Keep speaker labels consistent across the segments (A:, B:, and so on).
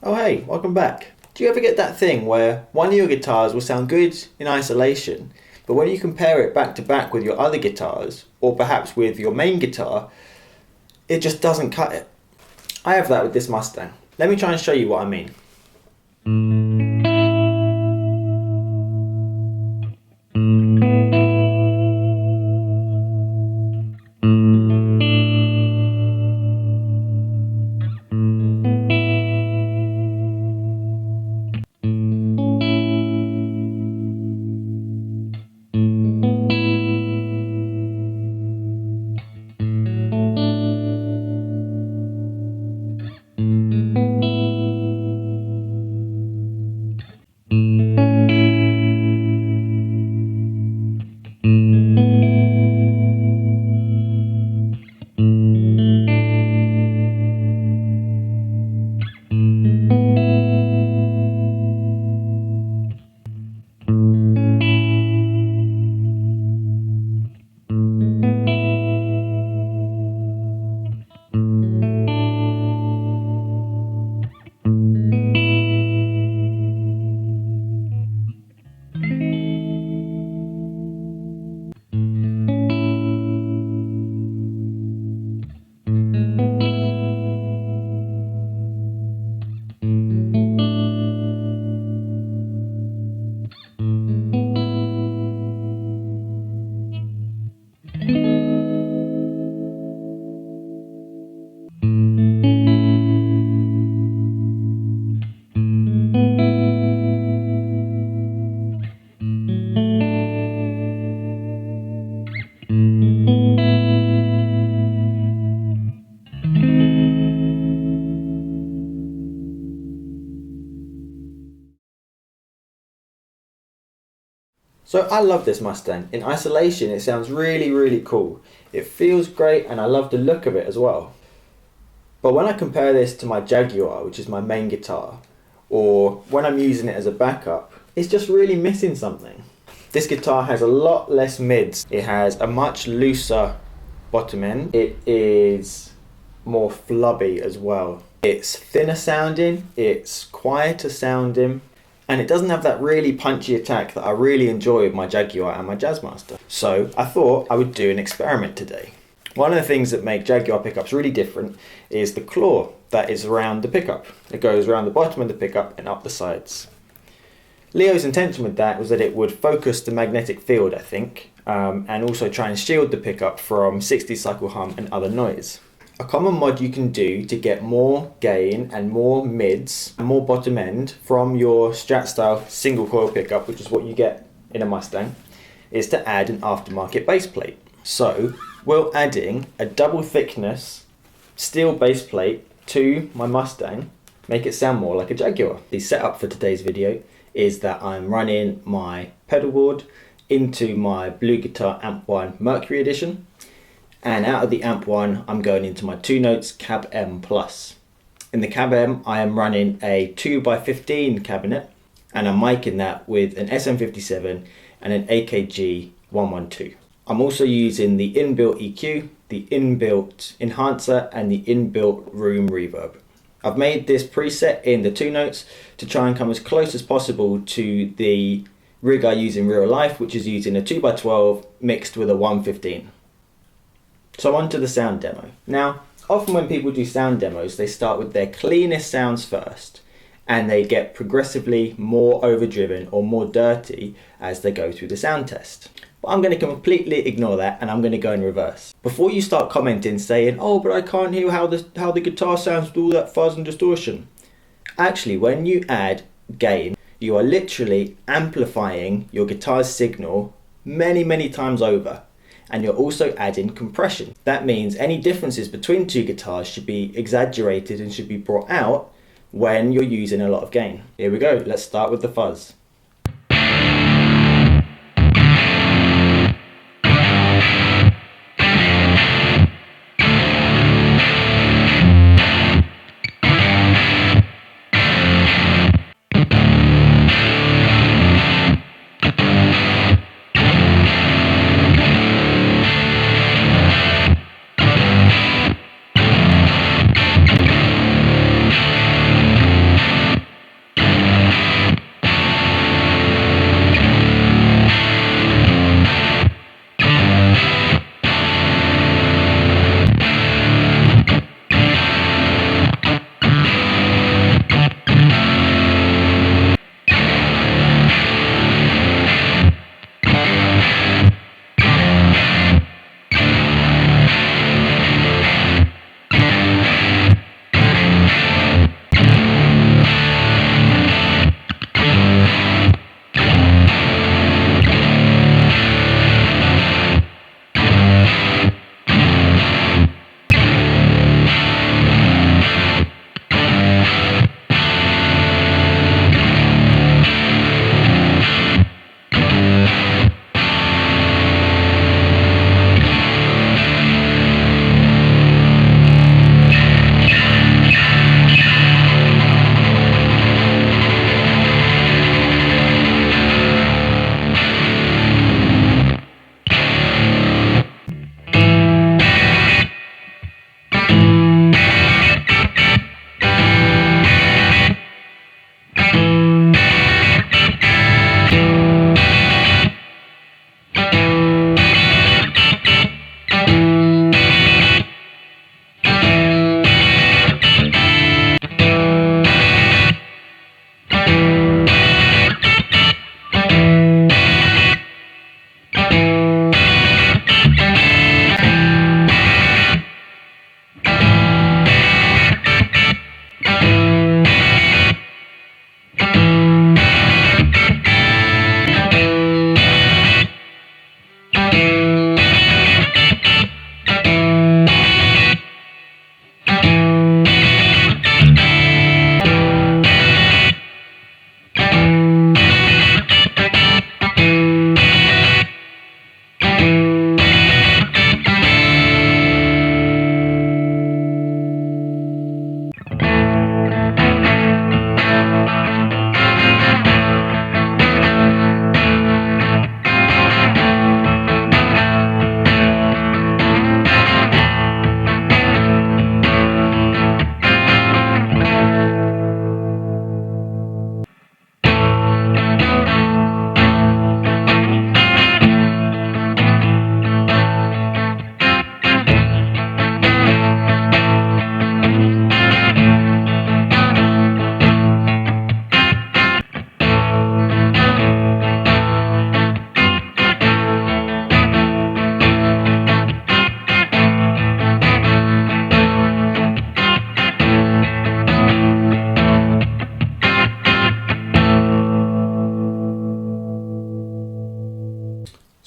A: Oh hey, welcome back. Do you ever get that thing where one of your guitars will sound good in isolation, but when you compare it back to back with your other guitars, or perhaps with your main guitar, it just doesn't cut it? I have that with this Mustang. Let me try and show you what I mean. So I love this Mustang. In isolation it sounds really cool. It feels great and I love the look of it as well. But when I compare this to my Jaguar, which is my main guitar, or when I'm using it as a backup, it's just really missing something. This guitar has a lot less mids. It has a much looser bottom end. It is more flubby as well. It's thinner sounding, it's quieter sounding, and it doesn't have that really punchy attack that I really enjoy with my Jaguar and my Jazzmaster. So I thought I would do an experiment today. One of the things that make Jaguar pickups really different is the claw that is around the pickup. It goes around the bottom of the pickup and up the sides. Leo's intention with that was that it would focus the magnetic field, I think, and also try and shield the pickup from 60 cycle hum and other noise. A common mod you can do to get more gain and more mids and more bottom end from your Strat style single coil pickup, which is what you get in a Mustang, is to add an aftermarket base plate. So we're adding a double thickness steel base plate to my Mustang, make it sound more like a Jaguar. The setup for today's video is that I'm running my pedal board into my Blue Guitar Amp 1 Mercury Edition, and out of the Amp 1 I'm going into my 2 notes Cab M Plus. In the Cab M I am running a 2x15 cabinet and I'm micing that with an SM57 and an AKG 112. I'm also using the inbuilt EQ, the inbuilt enhancer and the inbuilt room reverb. I've made this preset in the 2 notes to try and come as close as possible to the rig I use in real life, which is using a 2x12 mixed with a 115. So on to the sound demo. Now, often when people do sound demos, they start with their cleanest sounds first, and they get progressively more overdriven or more dirty as they go through the sound test. But I'm going to completely ignore that and I'm going to go in reverse. Before you start commenting saying, oh, but I can't hear how the guitar sounds with all that fuzz and distortion. Actually, when you add gain, you are literally amplifying your guitar's signal many times over. And you're also adding compression. That means any differences between two guitars should be exaggerated and should be brought out when you're using a lot of gain. Here we go, let's start with the fuzz.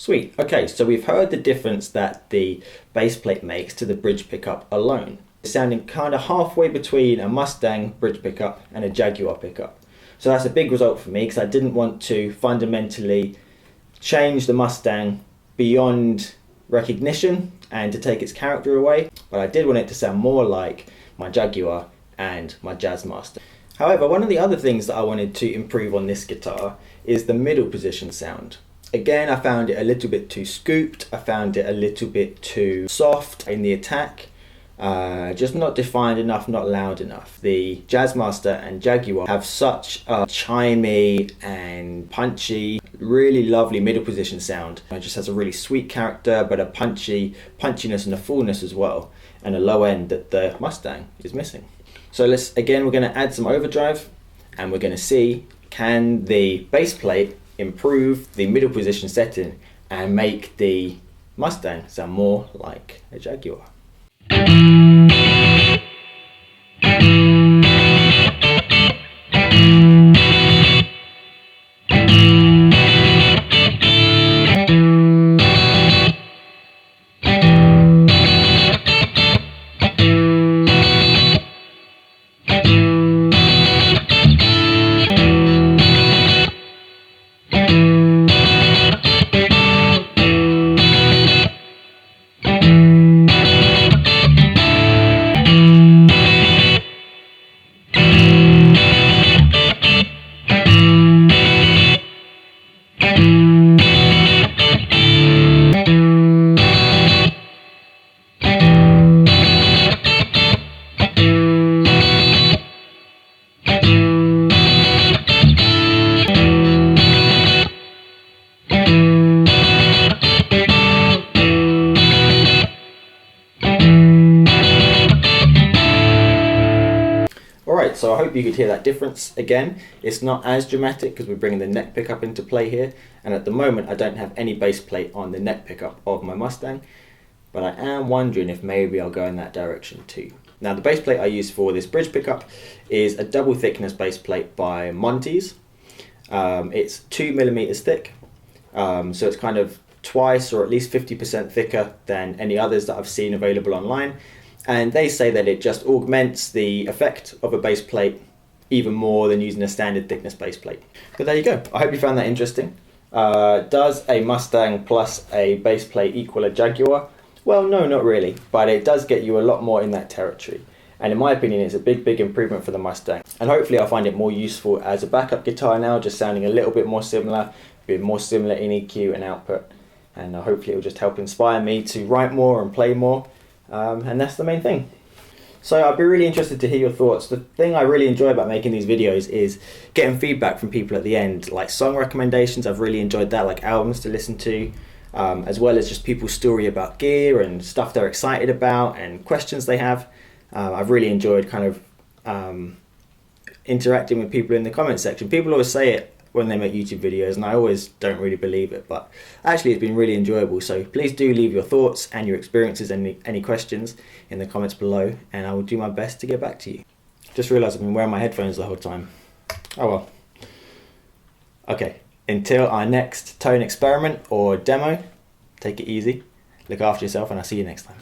A: Sweet. Okay, so we've heard the difference that the bass plate makes to the bridge pickup alone. It's sounding kind of halfway between a Mustang bridge pickup and a Jaguar pickup. So that's a big result for me because I didn't want to fundamentally change the Mustang beyond recognition and to take its character away, but I did want it to sound more like my Jaguar and my Jazzmaster. However, one of the other things that I wanted to improve on this guitar is the middle position sound. Again, I found it a little bit too scooped, I found it a little bit too soft in the attack, just not defined enough, not loud enough. The Jazzmaster and Jaguar have such a chimey and punchy, really lovely middle position sound. It just has a really sweet character, but a punchiness and a fullness as well, and a low end that the Mustang is missing. So we're going to add some overdrive, and we're going to see, can the bass plate improve the middle position setting and make the Mustang sound more like a Jaguar. Alright, so I hope you could hear that difference. Again, it's not as dramatic because we're bringing the neck pickup into play here, and at the moment I don't have any bass plate on the neck pickup of my Mustang, but I am wondering if maybe I'll go in that direction too. Now the bass plate I use for this bridge pickup is a double thickness bass plate by Monty's. It's 2mm thick, so it's kind of twice or at least 50% thicker than any others that I've seen available online. And they say that it just augments the effect of a bass plate even more than using a standard thickness bass plate. But there you go. I hope you found that interesting. Does a Mustang plus a bass plate equal a Jaguar? Well, no, not really. But it does get you a lot more in that territory. And in my opinion, it's a big improvement for the Mustang. And hopefully I'll find it more useful as a backup guitar now, just sounding a little bit more similar, a bit more similar in EQ and output. And hopefully it will just help inspire me to write more and play more. And that's the main thing. So I'd be really interested to hear your thoughts. The thing I really enjoy about making these videos is getting feedback from people at the end, like song recommendations. I've really enjoyed that, like albums to listen to, as well as just people's story about gear and stuff they're excited about and questions they have. I've really enjoyed kind of interacting with people in the comment section. People always say it when they make YouTube videos, and I always don't really believe it, but actually it's been really enjoyable. So please do leave your thoughts and your experiences and any questions in the comments below, and I will do my best to get back to you. Just realised I've been wearing my headphones the whole time. Oh well. Okay, until our next tone experiment or demo, take it easy, look after yourself, and I'll see you next time.